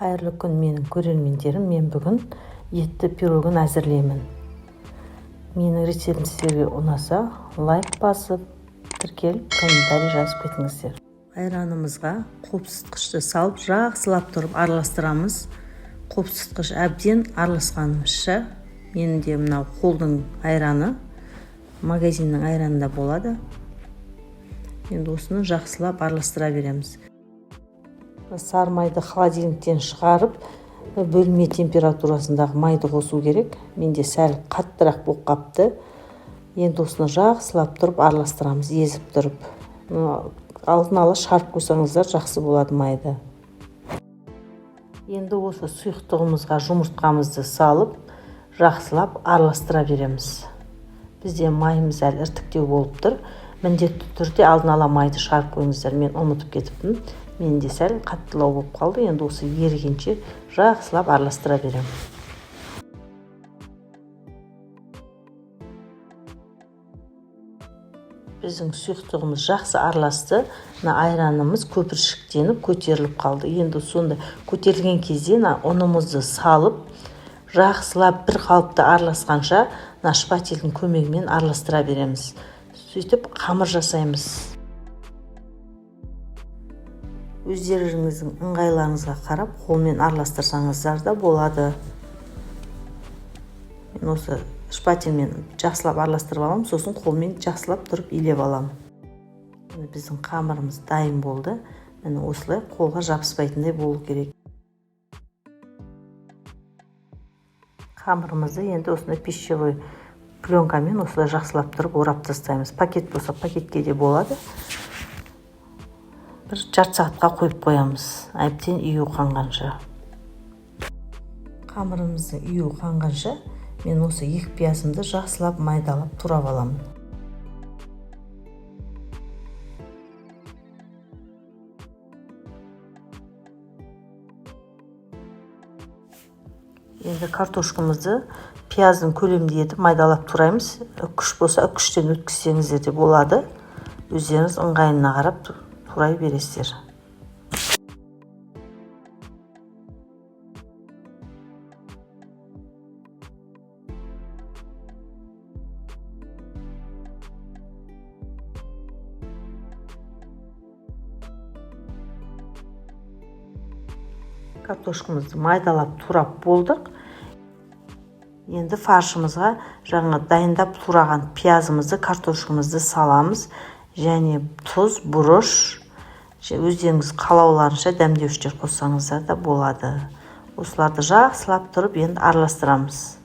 Қайырлы күн менің көрермендерім, мен бүгін етті пирогын әзірлеймін. Менің рецептім сіздерге ұнаса, лайк басып, тіркеліп, комментарий жазып кетіңіздер. Айранымызға қопсытқышты салып, жақсылап тұрып араластырамыз. Қопсытқыш әбден араласқанымызша, менің де мынау қолдың айраны, магазиннің айранында болады. Енді осыны жақсылап араластыра береміз. Сары майды холодильниктен шығарып, бөлме температурасындағы майды қосу керек. Менде сәл қаттырақ болып қапты. Енді осыны жақсылап тұрып араластырамыз, езіп тұрып. Алдын ала шарып қойсаңыздар жақсы болады майды. Енді осы сұйықтығымызға жұмыртқамызды салып, жақсылап араластыра береміз. Бізде майымыз әлі іртіктеу болып тұр. Міндетті түрде алдын ала майды шарып қойыңыздар. Мен ұмытып кетіппін. Менде сәл қаттылау болып қалды. Енді осы ерігенше жақсылап араластыра берем. Біздің сұйықтығымыз жақсы араласты. Айранымыз көпіршіктеніп көтеріліп қалды. Енді сонда көтерілген кезде ұнымызды салып, жақсылап бір қалыпты араласқанша шпательдің көмегімен араластыра береміз. Сөйтіп қамыр жасаймыз. Өздеріңіздің ыңғайларыңызға қарап, қолмен араластырсаңыздар да болады. Мен осы шпательмен жақсылап араластырып аламын, сосын қолмен жақсылап тұрып илеп аламын. Біздің қамырымыз дайын болды. Міне осылай қолға жабыспайтындай болу керек. Қамырымызды енді осындай пищевой пленкамен осылай жақсылап тұрып орап тастаймыз. Пакет болса пакетке де болады. Бір жарты сағатқа қойып қоямыз, әбден үйі қанғанша. Қамырымыздың үйі қанғанша мен осы екі пиязымды жақсылап майдалап турап аламын. Енді картошкамызды пияздың көлемінде етіп майдалап тураймыз. Үкіш болса үкіштен өткізсеңіздер де болады. Өздеріңіз ыңғайына қарап турай бересіздер. Картошкамызды майдалап турап болдық. Енді фаршымызға жаңа дайындап тураған пиязымызды, картошкамызды саламыз. Және тұз, бұрыш, өздеріңіз қалауларынша дәмдеуіштер қоссаңыздар да болады. Осыларды жақсылап тұрып енді араластырамыз.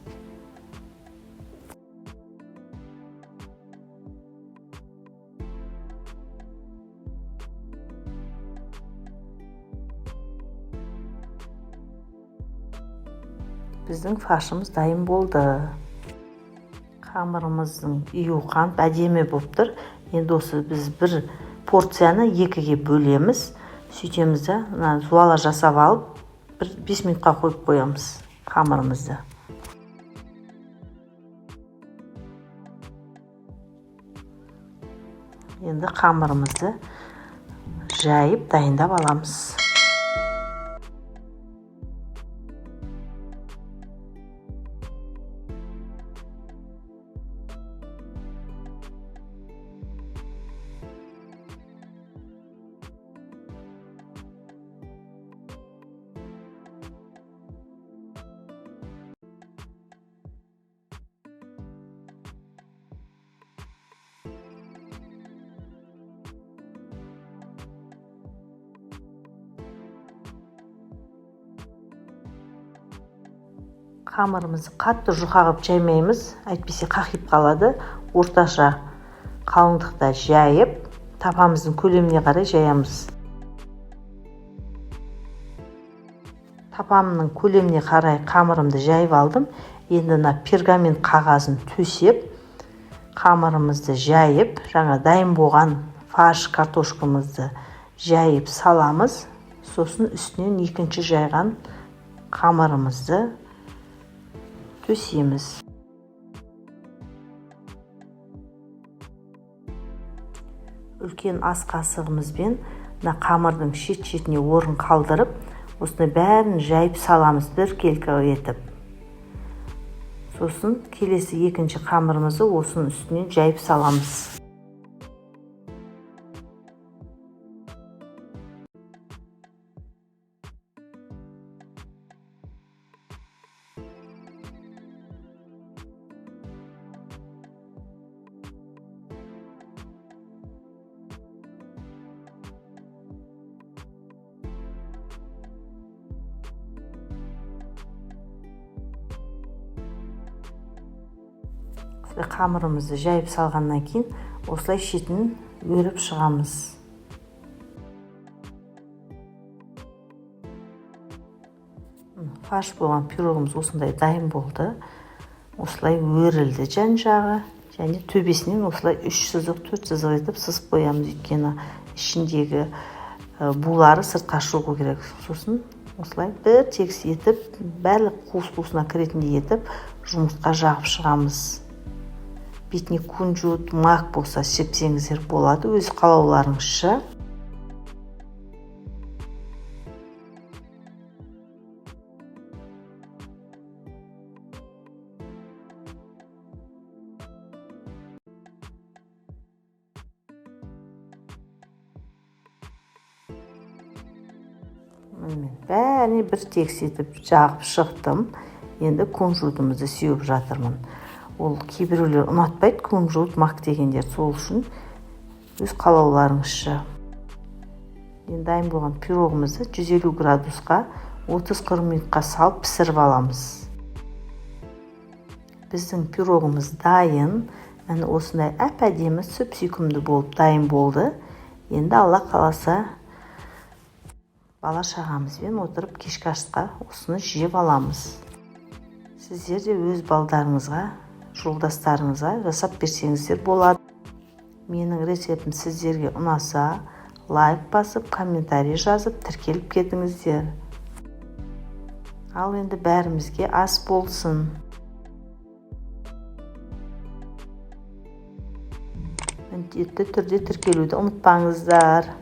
Біздің фаршымыз дайын болды. Қамырымыздың үйі қанып әдемі болып тұр. Енді осы біз бір порцияны екіге бөлеміз. Сөйтеміз де зуала жасап алып, 5 минутқа қойып қоямыз қамырымызды. Енді қамырымызды жайып дайындап аламыз. Қамырымызды қатты жұқағып жаймаймыз, әйтпесе қақиып қалады. Орташа қалыңдықта жайып, тапамыздың көлеміне қарай жаямыз. Тапамның көлеміне қарай қамырымды жайып алдым. Енді пергамент қағазын төсеп, қамырымызды жайып, жаңа дайын болған фарш картошкамызды жайып саламыз. Сосын үстінен екінші жайған қамырымызды төсейміз. Үлкен ас қасығымызбен қамырдың шет-шетіне орын қалдырып, осындай бәрін жайып саламыз біркелкі етіп. Сосын келесі екінші қамырымызды осының үстіне жайып саламыз. Қамырымызды жайып салғаннан кейін осылай шетін өріп шығамыз. Фарш болған пирогымыз осындай дайын болды. Осылай өрілді жан жағы, және төбесінен осылай 3 сызық 4 сызық етіп сызып қоямыз, өйткені ішіндегі булары сыртқа шығу керек. Сосын осылай бір тегіс етіп, барлық қуыс-қуысына кіретіндей етіп, жұмыртқа жағып шығамыз. Бетіне кунжут, мак болса сепсеңіздер болады, өз қалауларыңызша. Бәріне бір тегіс етіп жағып шықтым. Енді кунжутымызды сеуіп жатырмын. Ол кейбіреулер ұнатпайды кунжут, мак дегендер, сол үшін өз қалауларыңызша. Енді дайын болған пирогымызды 150 градусқа 30-40 минутқа салып пісіріп аламыз. Біздің пирогымыз дайын. Міне осындай әп-әдемі сүп-сүйкімді болып дайын болды. Енді Алла қаласа бала шағамызбен отырып кешкі асқа осыны жеп аламыз. Сіздер де өз балдарыңызға, жолдастарыңызға жасап берсеңіздер болады. Менің рецептім сіздерге ұнаса, лайк басып, комментарий жазып, тіркеліп кетіңіздер. Ал енді бәрімізге ас болсын. Міндетті түрде тіркелуді ұмытпаңыздар.